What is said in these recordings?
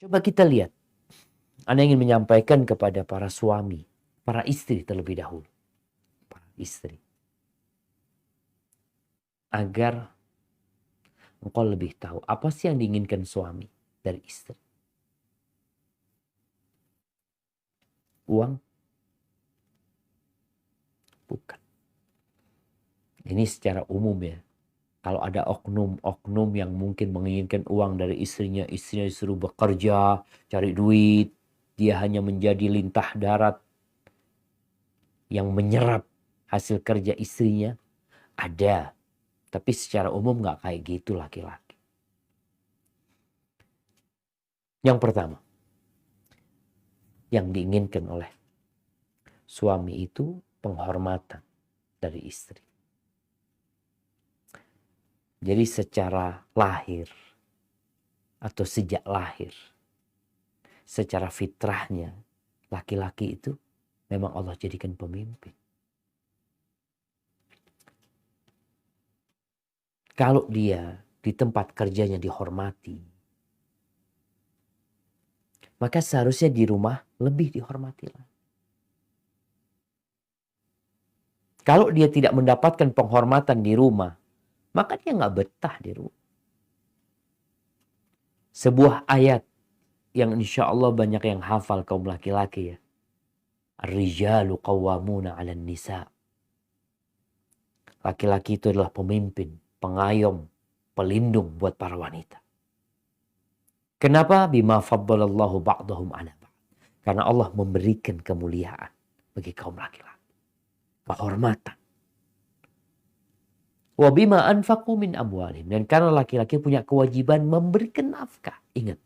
Coba kita lihat. Anda ingin menyampaikan kepada para suami, para istri terlebih dahulu. Para istri. Agar engkau lebih tahu apa sih yang diinginkan suami dari istri. Uang? Bukan. Ini secara umum ya. Kalau ada oknum-oknum yang mungkin menginginkan uang dari istrinya disuruh bekerja, cari duit, dia hanya menjadi lintah darat yang menyerap hasil kerja istrinya, ada. Tapi secara umum nggak kayak gitu laki-laki. Yang pertama, yang diinginkan oleh suami itu penghormatan dari istri. Jadi secara lahir atau sejak lahir, secara fitrahnya laki-laki itu memang Allah jadikan pemimpin. Kalau dia di tempat kerjanya dihormati, maka seharusnya di rumah lebih dihormati lagi. Kalau dia tidak mendapatkan penghormatan di rumah, maka dia nggak betah di rumah. Sebuah ayat yang insya Allah banyak yang hafal kaum laki-laki ya. Ar-rijalu qawwamuna 'alan nisa. Laki-laki itu adalah pemimpin, pengayom, pelindung buat para wanita. Kenapa? Bima faddalallahu ba'dahum 'ala ba'd. Karena Allah memberikan kemuliaan bagi kaum laki-laki. Kehormatan. Wa bima anfaqu min amwalihim. Dan karena laki-laki punya kewajiban memberikan nafkah. Ingat,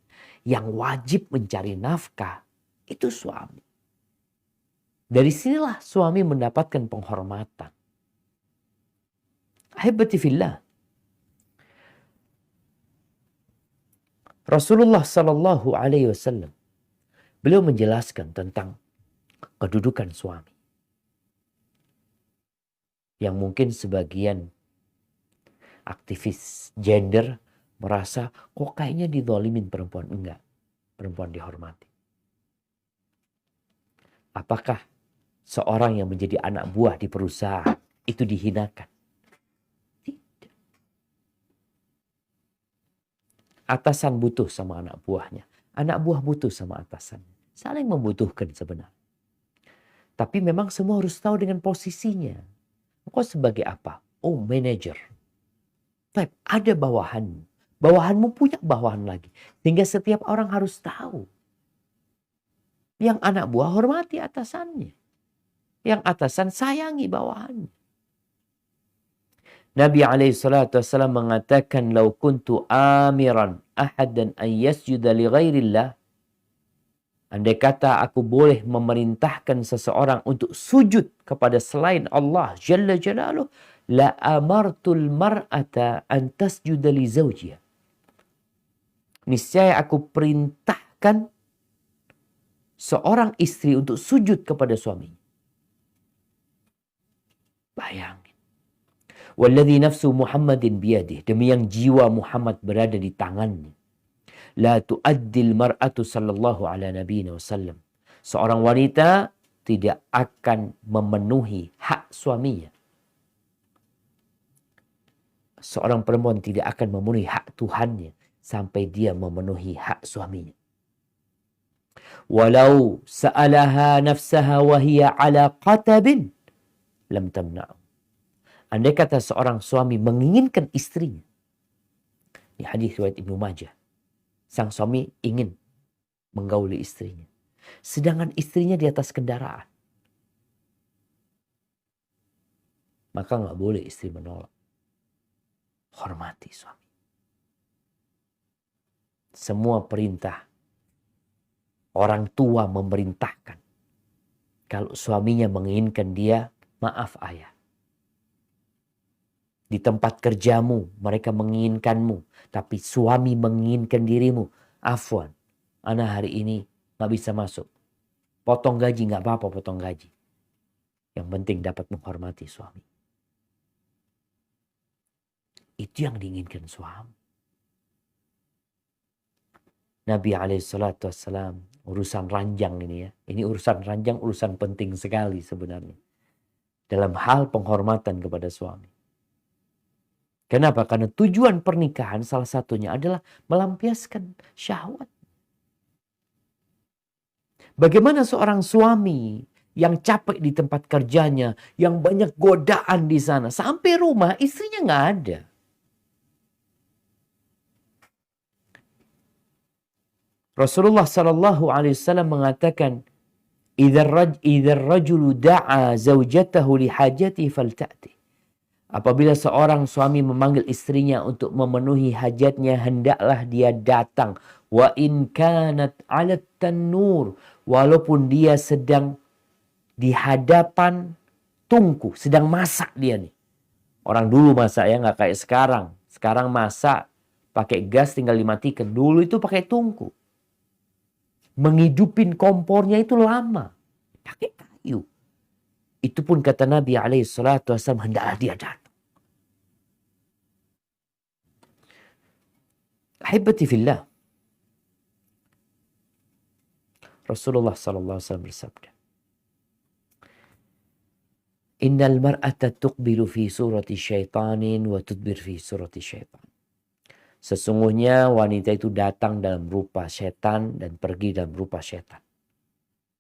yang wajib mencari nafkah itu suami. Dari sinilah suami mendapatkan penghormatan. Ahibati fillah. Rasulullah sallallahu alaihi wasallam beliau menjelaskan tentang kedudukan suami. Yang mungkin sebagian aktivis gender merasa kok kayaknya dizalimin perempuan. Enggak. Perempuan dihormati. Apakah seorang yang menjadi anak buah di perusahaan itu dihinakan? Tidak. Atasan butuh sama anak buahnya. Anak buah butuh sama atasannya. Saling membutuhkan sebenarnya. Tapi memang semua harus tahu dengan posisinya. Engkau sebagai apa? Oh, manajer. Tapi ada bawahanmu. Bawahanmu punya bawahan lagi. Sehingga setiap orang harus tahu. Yang anak buah hormati atasannya. Yang atasan sayangi bawahannya. Nabi SAW mengatakan, "Lau kuntu amiran ahadan an yasjuda li ghairillah." Andai kata aku boleh memerintahkan seseorang untuk sujud kepada selain Allah Jalla Jalaluh, la amartul mar'ata an tasjuda li zawjiha. Niscaya aku perintahkan seorang istri untuk sujud kepada suaminya. Bayangin. Walladzi nafsu Muhammadin biyadih. Demi yang jiwa Muhammad berada di tangannya. La tu'addil mar'atu sallallahu ala nabiyina wasallam. Seorang wanita tidak akan memenuhi hak suaminya. Seorang perempuan tidak akan memenuhi hak Tuhannya sampai dia memenuhi hak suaminya. Walau sa'alaha nafsaha wa hiya ala qatabin lam tamna'u. Andai kata seorang suami menginginkan istrinya. Ini hadis riwayat Ibnu Majah. Sang suami ingin menggauli istrinya. Sedangkan istrinya di atas kendaraan. Maka nggak boleh istri menolak. Hormati suami. Semua perintah. Orang tua memerintahkan. Kalau suaminya menginginkan dia, maaf ayah. Di tempat kerjamu, mereka menginginkanmu. Tapi suami menginginkan dirimu. Afwan, ana hari ini gak bisa masuk. Potong gaji, gak apa-apa potong gaji. Yang penting dapat menghormati suami. Itu yang diinginkan suami. Nabi SAW, urusan ranjang ini ya. Ini urusan ranjang, urusan penting sekali sebenarnya. Dalam hal penghormatan kepada suami. Kenapa? Karena tujuan pernikahan salah satunya adalah melampiaskan syahwat. Bagaimana seorang suami yang capek di tempat kerjanya, yang banyak godaan di sana, sampai rumah istrinya nggak ada. Rasulullah Sallallahu Alaihi Wasallam mengatakan, "Idza rajulu da'a zaujatahu li hajati falta'ti." Apabila seorang suami memanggil istrinya untuk memenuhi hajatnya, hendaklah dia datang. Wa in kanat 'ala tanur, walaupun dia sedang di hadapan tungku, sedang masak dia nih. Orang dulu masak ya, nggak kayak sekarang. Sekarang masak pakai gas tinggal dimatikan. Dulu itu pakai tungku. Menghidupin kompornya itu lama. Pakai kayu. Itu pun kata Nabi SAW, hendaklah dia datang. Ahibati fillah. Rasulullah SAW bersabda, Innal mar'ata tuqbilu fi surati syaitanin wa tudbir fi surati syaitan. Sesungguhnya wanita itu datang dalam rupa setan dan pergi dalam rupa setan.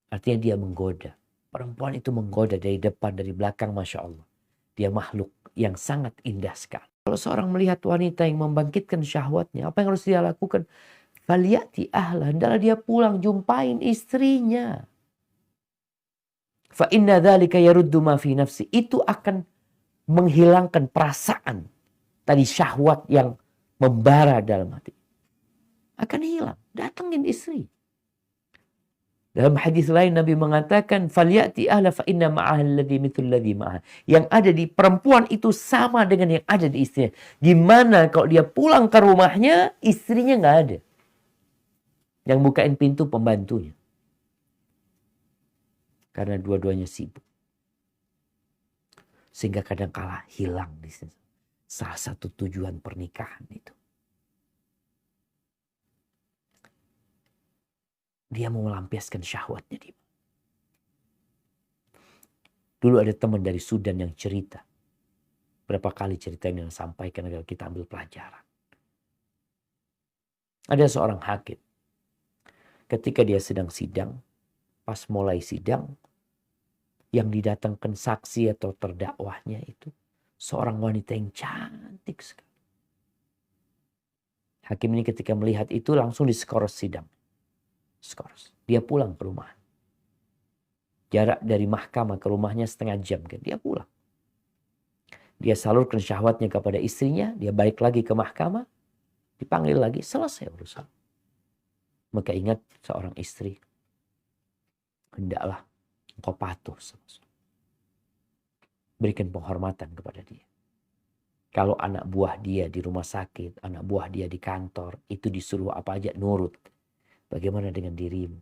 Artinya dia menggoda. Perempuan itu menggoda dari depan, dari belakang, Masya Allah. Dia makhluk yang sangat indah sekali. Kalau seorang melihat wanita yang membangkitkan syahwatnya, apa yang harus dia lakukan? Faliyati ahla, hendaklah dia pulang, jumpain istrinya. Fa inna dzalika yaruddu ma fi nafsi. Itu akan menghilangkan perasaan tadi syahwat yang membara dalam hati. Akan hilang. Datangin istri. Dalam hadis lain Nabi mengatakan, "Falyati ahla fa inna ma'aha alladhi mithlu alladhi ma'aha." Yang ada di perempuan itu sama dengan yang ada di istrinya. Gimana kalau dia pulang ke rumahnya, istrinya nggak ada. Yang bukain pintu pembantunya. Karena dua-duanya sibuk. Sehingga kadang-kala hilang di sini. Salah satu tujuan pernikahan itu. Dia mau melampiaskan syahwatnya dia. Dulu ada teman dari Sudan yang cerita. Berapa kali cerita yang sampaikan agar kita ambil pelajaran. Ada seorang hakim. Ketika dia sedang sidang, pas mulai sidang, yang didatangkan saksi atau terdakwahnya itu seorang wanita yang cantik sekali. Hakim ini ketika melihat itu langsung diskoros sidang. Skoros. Dia pulang ke rumah. Jarak dari mahkamah ke rumahnya setengah jam. Dia pulang. Dia salurkan syahwatnya kepada istrinya. Dia balik lagi ke mahkamah. Dipanggil lagi. Selesai urusan. Maka ingat seorang istri. Hendaklah engkau patuh. Berikan penghormatan kepada dia. Kalau anak buah dia di rumah sakit. Anak buah dia di kantor. Itu disuruh apa aja nurut. Bagaimana dengan dirimu?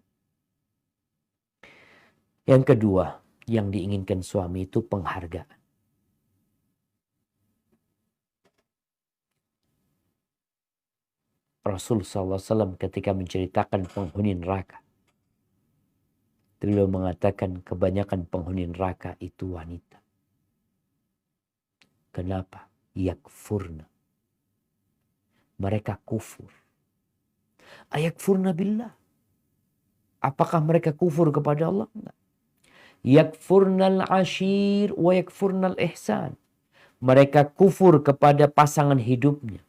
Yang kedua, yang diinginkan suami itu penghargaan. Rasul SAW ketika menceritakan penghuni neraka, beliau mengatakan kebanyakan penghuni neraka itu wanita. Kenapa? Yakfurna. Mereka kufur. Ayakfurna billah. Apakah mereka kufur kepada Allah? Enggak. Yakfurnal ashir wa yakfurnal ihsan. Mereka kufur kepada pasangan hidupnya,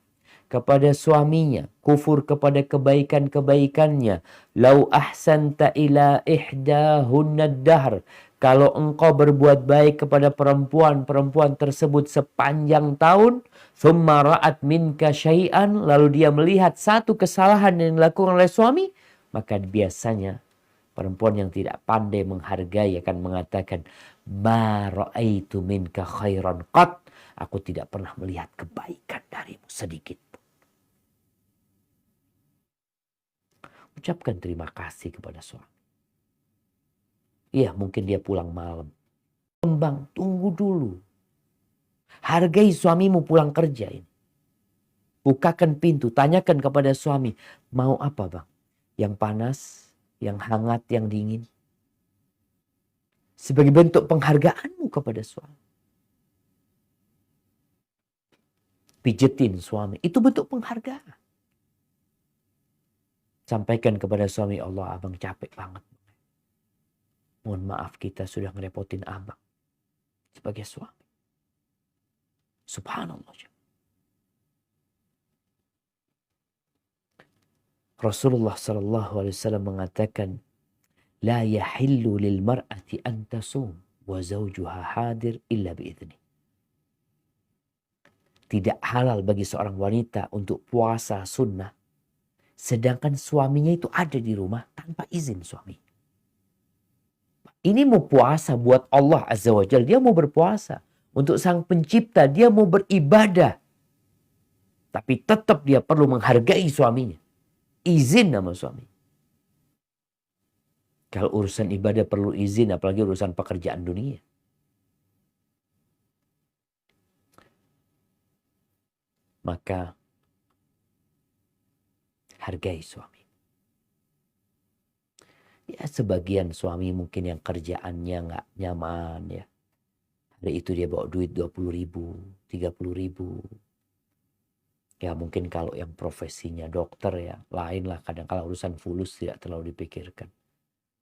kepada suaminya, kufur kepada kebaikan-kebaikannya. Lau ahsanta ila ihdahunna dahr. Kalau engkau berbuat baik kepada perempuan tersebut sepanjang tahun, thumma ra'at minka syai'an, lalu dia melihat satu kesalahan yang dilakukan oleh suami, maka biasanya perempuan yang tidak pandai menghargai akan mengatakan, ma ra'aitu minka khairan qat. Aku tidak pernah melihat kebaikan darimu sedikit pun. Ucapkan terima kasih kepada suami. Iya, mungkin dia pulang malam. Kembang, tunggu dulu. Hargai suamimu pulang kerja ini. Bukakan pintu, tanyakan kepada suami, mau apa bang? yang panas, yang hangat, yang dingin. Sebagai bentuk penghargaanmu kepada suami. Pijetin suami, itu bentuk penghargaan. Sampaikan kepada suami, Allah abang capek banget. Mohon maaf kita sudah ngerepotin abang. Sebagai suami. Subhanallah. Rasulullah SAW mengatakan, La yahillu lil mar'ati an tasum wa zawjuha hadir illa bi'idhni. Tidak halal bagi seorang wanita untuk puasa sunnah. Sedangkan suaminya itu ada di rumah tanpa izin suami. Ini mau puasa buat Allah Azza wa Jalla. Dia mau berpuasa. Untuk sang pencipta dia mau beribadah. Tapi tetap dia perlu menghargai suaminya. Izin sama suami. Kalau urusan ibadah perlu izin, apalagi urusan pekerjaan dunia. Maka hargai suami. Ya sebagian suami mungkin yang kerjaannya nggak nyaman ya. Hari itu dia bawa duit 20.000, 30.000. Ya mungkin kalau yang profesinya dokter ya lain lah. Kadang kalau urusan fulus tidak terlalu dipikirkan.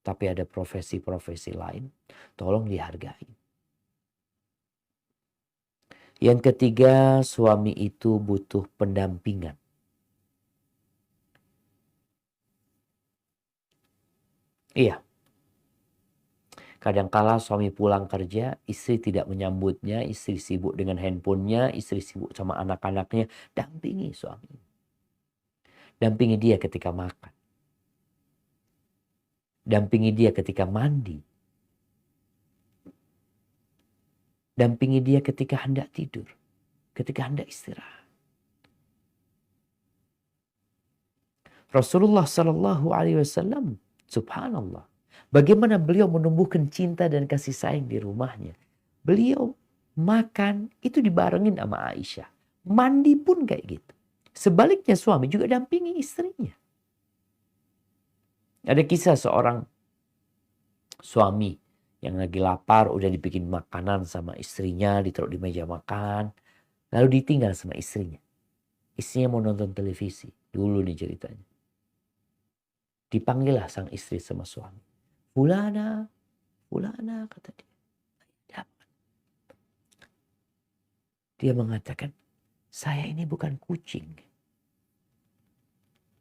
Tapi ada profesi-profesi lain, tolong dihargai. Yang ketiga, suami itu butuh pendampingan. Iya. Kadangkala suami pulang kerja, istri tidak menyambutnya, istri sibuk dengan handphonenya, istri sibuk sama anak-anaknya. Dampingi suami. Dampingi dia ketika makan. Dampingi dia ketika mandi. Dampingi dia ketika hendak tidur. Ketika hendak istirahat. Rasulullah SAW, subhanallah. Bagaimana beliau menumbuhkan cinta dan kasih sayang di rumahnya. Beliau makan itu dibarengin sama Aisyah. Mandi pun kayak gitu. Sebaliknya suami juga dampingi istrinya. Ada kisah seorang suami yang lagi lapar, udah dibikin makanan sama istrinya, ditaruh di meja makan. Lalu ditinggal sama istrinya. Istrinya mau nonton televisi. Dulu nih ceritanya. Dipanggillah sang istri sama suami. Fulana, Fulana, kata dia. Dia mengatakan, saya ini bukan kucing.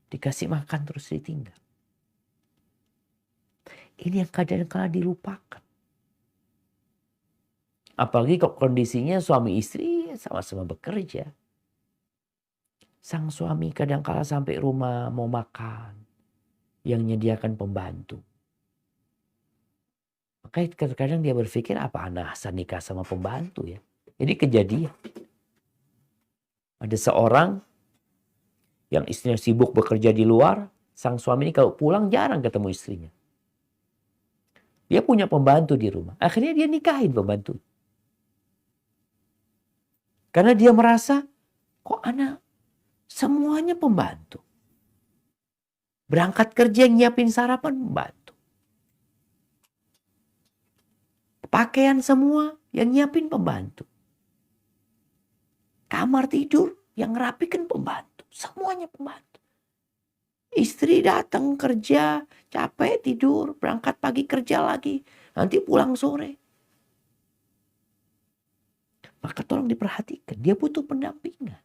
Dikasih makan terus ditinggal. Ini yang kadang-kala dilupakan. Apalagi kok kondisinya suami istri sama-sama bekerja. Sang suami kadang-kala sampai rumah mau makan. Yang menyediakan pembantu. Makanya kadang-kadang dia berpikir apa anak Hasan nikah sama pembantu ya. Jadi kejadian. Ada seorang yang istrinya sibuk bekerja di luar. Sang suami ini kalau pulang jarang ketemu istrinya. Dia punya pembantu di rumah. Akhirnya dia nikahin pembantu. Karena dia merasa kok anak semuanya pembantu. Berangkat kerja nyiapin sarapan pembantu. Pakaian semua yang nyiapin pembantu. Kamar tidur yang ngerapikan pembantu. Semuanya pembantu. Istri datang kerja, capek tidur, berangkat pagi kerja lagi. Nanti pulang sore. Maka tolong diperhatikan, dia butuh pendampingan.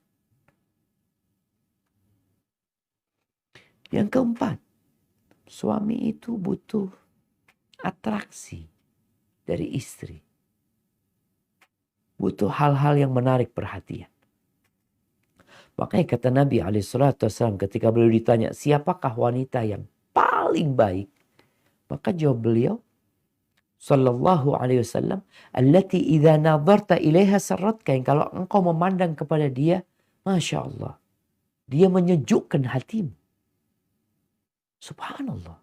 Yang keempat, suami itu butuh atraksi dari istri. Butuh hal-hal yang menarik perhatian. Makanya kata Nabi SAW ketika beliau ditanya, siapakah wanita yang paling baik? Maka jawab beliau, Sallallahu alaihi wasallam, allati idza nadarta ilaiha sarratka, yang kalau engkau memandang kepada dia, Masya Allah, dia menyejukkan hatimu. Subhanallah.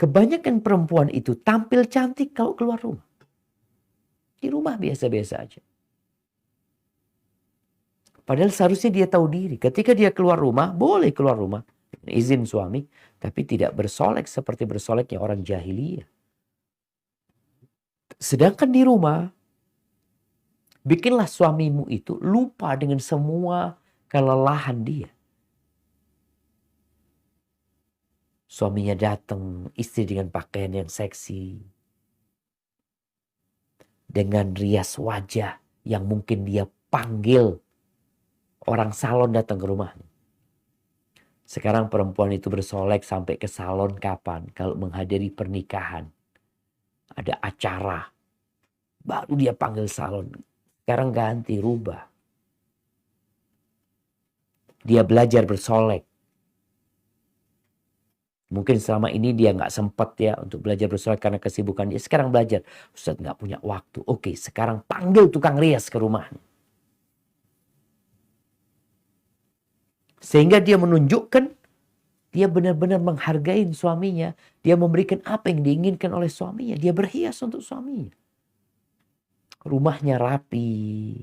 Kebanyakan perempuan itu tampil cantik kalau keluar rumah. Di rumah biasa-biasa aja. Padahal seharusnya dia tahu diri. Ketika dia keluar rumah, boleh keluar rumah. Izin suami, tapi tidak bersolek seperti bersoleknya orang jahiliyah. Sedangkan di rumah, bikinlah suamimu itu lupa dengan semua kelelahan dia. Suaminya datang, istri dengan pakaian yang seksi. Dengan rias wajah yang mungkin dia panggil orang salon datang ke rumahnya. Sekarang perempuan itu bersolek sampai ke salon kapan? Kalau menghadiri pernikahan. Ada acara. Baru dia panggil salon. Sekarang ganti, rubah. Dia belajar bersolek. Mungkin selama ini dia nggak sempat ya untuk belajar bersolek karena kesibukan dia. Sekarang belajar. Ustaz nggak punya waktu. Oke, sekarang panggil tukang rias ke rumahnya. Sehingga dia menunjukkan dia benar-benar menghargai suaminya. Dia memberikan apa yang diinginkan oleh suaminya. Dia berhias untuk suaminya. Rumahnya rapi.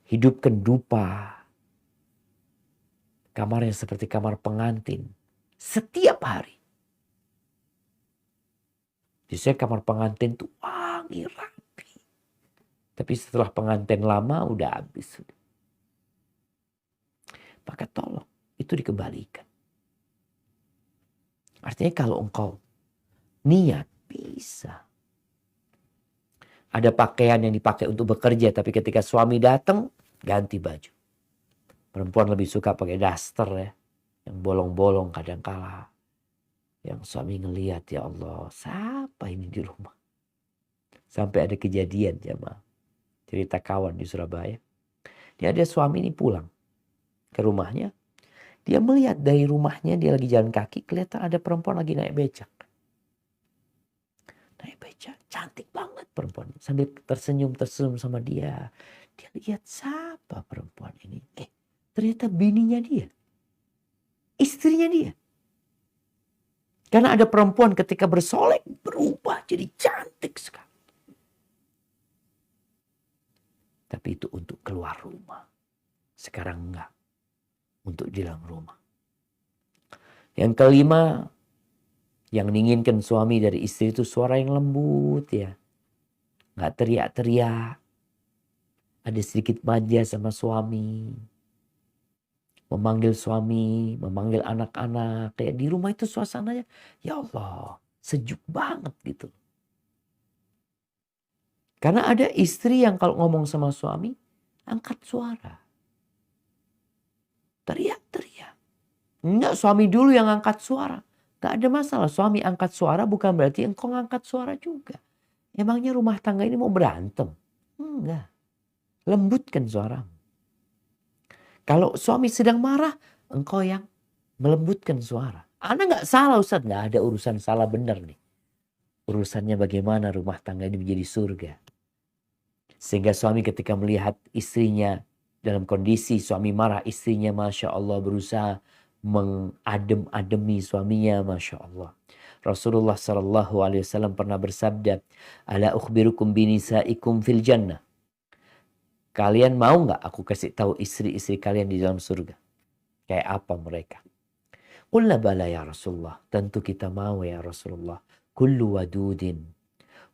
Hidupkan dupa. Kamarnya seperti kamar pengantin. Setiap hari. Biasanya kamar pengantin tuh wangi, rapi. Tapi setelah pengantin lama udah habis. Maka tolong itu dikembalikan. Artinya kalau engkau niat bisa. Ada pakaian yang dipakai untuk bekerja tapi ketika suami datang ganti baju. Perempuan lebih suka pakai daster ya. Yang bolong-bolong kadang-kala. Yang suami ngelihat, ya Allah, siapa ini di rumah? Sampai ada kejadian jemaah. Cerita kawan di Surabaya. Dia ada suami ini pulang ke rumahnya. Dia melihat dari rumahnya, dia lagi jalan kaki, kelihatan ada perempuan lagi naik becak. Naik becak, cantik banget perempuan. Sambil tersenyum sama dia. Dia lihat siapa perempuan ini. Ternyata bininya dia. Istrinya dia. Karena ada perempuan ketika bersolek berubah jadi cantik sekali. Tapi itu untuk keluar rumah. Sekarang enggak. Untuk di dalam rumah. Yang kelima, yang diinginkan suami dari istri itu suara yang lembut ya. Enggak teriak-teriak. Ada sedikit manja sama suami. Memanggil suami, memanggil anak-anak. Kayak di rumah itu suasananya, ya Allah, sejuk banget gitu. Karena ada istri yang kalau ngomong sama suami, angkat suara. Teriak-teriak. Enggak, suami dulu yang angkat suara. Gak ada masalah, suami angkat suara bukan berarti engkau ngangkat suara juga. Emangnya rumah tangga ini mau berantem? Enggak. Lembutkan suaramu. Kalau suami sedang marah, engkau yang melembutkan suara. Anda nggak salah Ustaz, nggak ada urusan salah benar nih. Urusannya bagaimana rumah tangga ini menjadi surga. Sehingga suami ketika melihat istrinya dalam kondisi suami marah, istrinya Masya Allah berusaha mengadem-ademi suaminya, Masya Allah. Rasulullah SAW pernah bersabda, Ala ukhbirukum binisaikum fil jannah. Kalian mau nggak aku kasih tahu istri-istri kalian di dalam surga? Kayak apa mereka? Qulna bala ya Rasulullah. Tentu kita mau ya Rasulullah. Kullu wadudin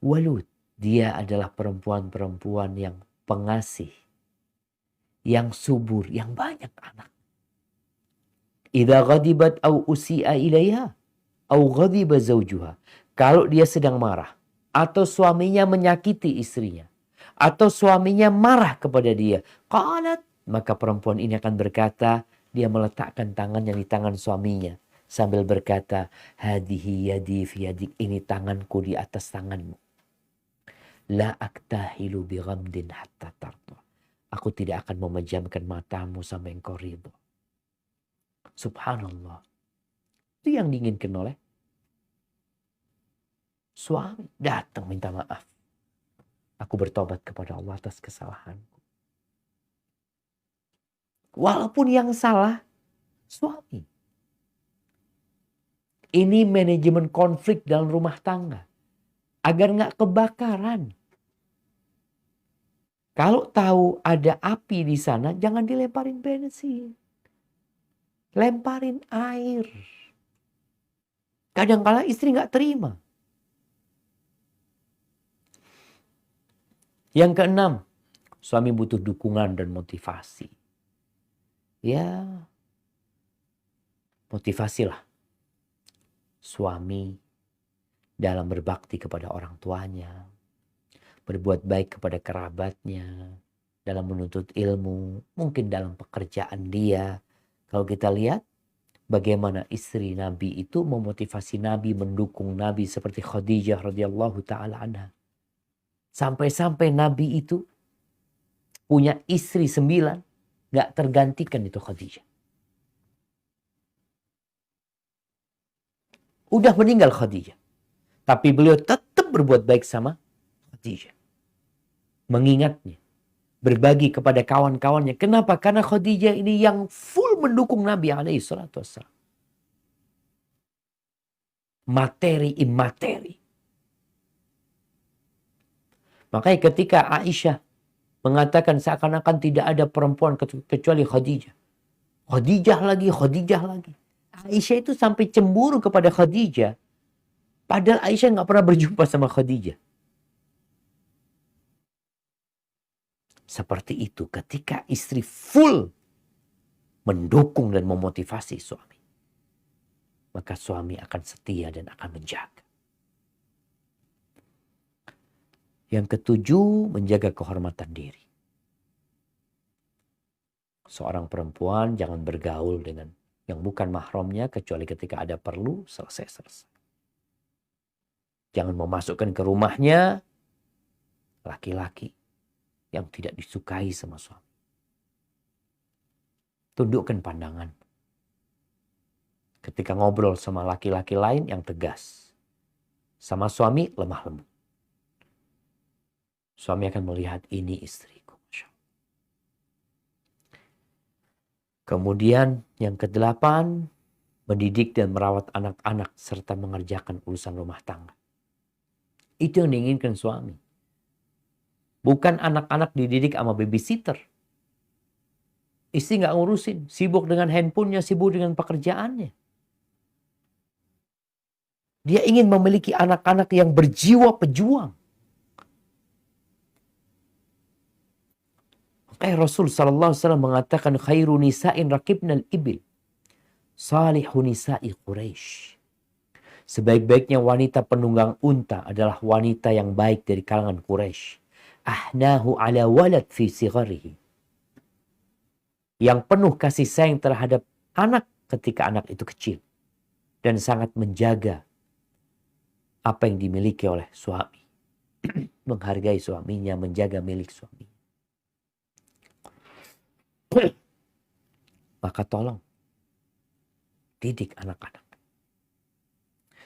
walud. Dia adalah perempuan-perempuan yang pengasih. Yang subur, yang banyak anak. Idza ghadibat au usi'a ilaiha au ghadiba zawjuha. Kalau dia sedang marah atau suaminya menyakiti istrinya. Atau suaminya marah kepada dia. Qalat, maka perempuan ini akan berkata, dia meletakkan tangannya di tangan suaminya. Sambil berkata, hadihi yadi fi yadik, ini tanganku di atas tanganmu. La aktahilu bi ghamdin hatta tarda. Aku tidak akan memejamkan matamu sampai engkau ridho. Subhanallah. Itu yang diinginkan oleh suami. Datang minta maaf. Aku bertobat kepada Allah atas kesalahanku. Walaupun yang salah suami. Ini manajemen konflik dalam rumah tangga. Agar nggak kebakaran. Kalau tahu ada api di sana, jangan dilemparin bensin. Lemparin air. Kadang-kala istri nggak terima. Yang keenam, suami butuh dukungan dan motivasi. Ya, motivasilah suami dalam berbakti kepada orang tuanya, berbuat baik kepada kerabatnya, dalam menuntut ilmu, mungkin dalam pekerjaan dia. Kalau kita lihat bagaimana istri Nabi itu memotivasi Nabi, mendukung Nabi seperti Khadijah radhiyallahu taala anha. Sampai-sampai Nabi itu punya istri 9, gak tergantikan itu Khadijah. Udah meninggal Khadijah. Tapi beliau tetap berbuat baik sama Khadijah. Mengingatnya. Berbagi kepada kawan-kawannya. Kenapa? Karena Khadijah ini yang full mendukung Nabi SAW. Materi imateri. Makanya ketika Aisyah mengatakan seakan-akan tidak ada perempuan kecuali Khadijah. Khadijah lagi, Khadijah lagi. Aisyah itu sampai cemburu kepada Khadijah. Padahal Aisyah nggak pernah berjumpa sama Khadijah. Seperti itu ketika istri full mendukung dan memotivasi suami. Maka suami akan setia dan akan menjaga. Yang ketujuh, menjaga kehormatan diri. Seorang perempuan jangan bergaul dengan yang bukan mahramnya kecuali ketika ada perlu, selesai. Jangan memasukkan ke rumahnya laki-laki yang tidak disukai sama suami. Tundukkan pandangan. Ketika ngobrol sama laki-laki lain yang tegas. Sama suami lemah lembut. Suami akan melihat ini istriku. Kemudian yang kedelapan, mendidik dan merawat anak-anak serta mengerjakan urusan rumah tangga. Itu yang diinginkan suami. Bukan anak-anak dididik sama babysitter. Istri nggak ngurusin, sibuk dengan handphonenya, sibuk dengan pekerjaannya. Dia ingin memiliki anak-anak yang berjiwa pejuang. Makanya Rasul SAW mengatakan khairu nisa'in rakibnal ibil. Salihu nisa'i Quraisy. Sebaik-baiknya wanita penunggang unta adalah wanita yang baik dari kalangan Quraisy. Ahnahu ala walad fi sigharihi. Yang penuh kasih sayang terhadap anak ketika anak itu kecil. Dan sangat menjaga apa yang dimiliki oleh suami. Menghargai suaminya, menjaga milik suami. Maka tolong didik anak-anak.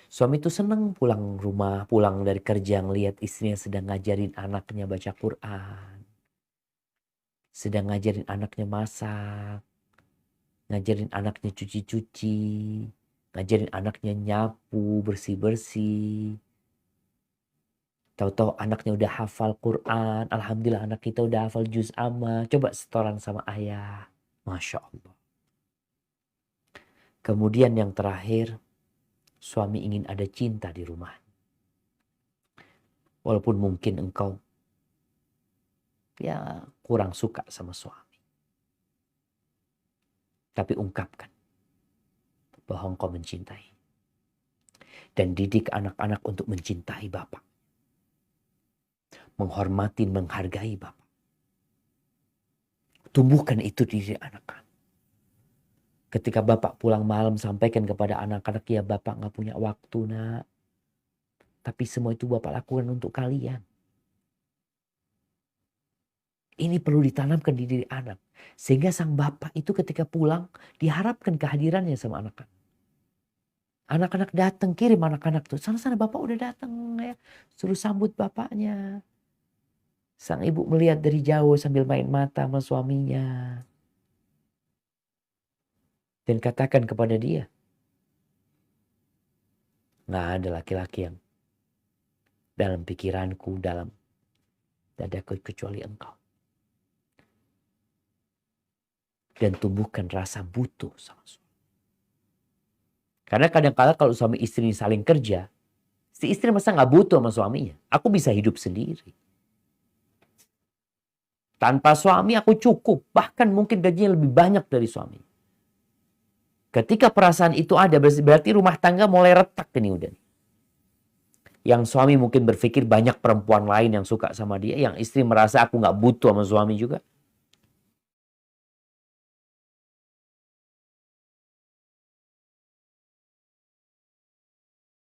Suami itu senang pulang rumah, pulang dari kerja ngelihat istrinya sedang ngajarin anaknya baca Quran. Sedang ngajarin anaknya masak. Ngajarin anaknya cuci-cuci. Ngajarin anaknya nyapu, bersih-bersih. Tahu-tahu anaknya udah hafal Quran. Alhamdulillah anak kita udah hafal juz amma. Coba setoran sama ayah. Masya Allah. Kemudian yang terakhir, suami ingin ada cinta di rumah. Walaupun mungkin engkau ya kurang suka sama suami. Tapi ungkapkan bahwa engkau mencintai. Dan didik anak-anak untuk mencintai bapak. Menghormati, menghargai bapak. Tumbuhkan itu di diri anak-anak. Ketika bapak pulang malam sampaikan kepada anak-anak, ya bapak gak punya waktu nak. Tapi semua itu bapak lakukan untuk kalian. Ini perlu ditanamkan di diri anak. Sehingga sang bapak itu ketika pulang diharapkan kehadirannya sama anak-anak. Anak-anak datang, kirim anak-anak tuh. Sana-sana bapak udah datang ya. Suruh sambut bapaknya. Sang ibu melihat dari jauh sambil main mata sama suaminya. Dan katakan kepada dia. Gak ada laki-laki yang dalam pikiranku, dalam dadaku kecuali engkau. dan tumbuhkan rasa butuh sama suami. Karena kadang-kala kalau suami istri saling kerja, si istri masa nggak butuh sama suaminya. Aku bisa hidup sendiri. Tanpa suami aku cukup, bahkan mungkin gajinya lebih banyak dari suami. Ketika perasaan itu ada, berarti rumah tangga mulai retak ini udah. Yang suami mungkin berpikir banyak perempuan lain yang suka sama dia, yang istri merasa aku nggak butuh sama suami juga.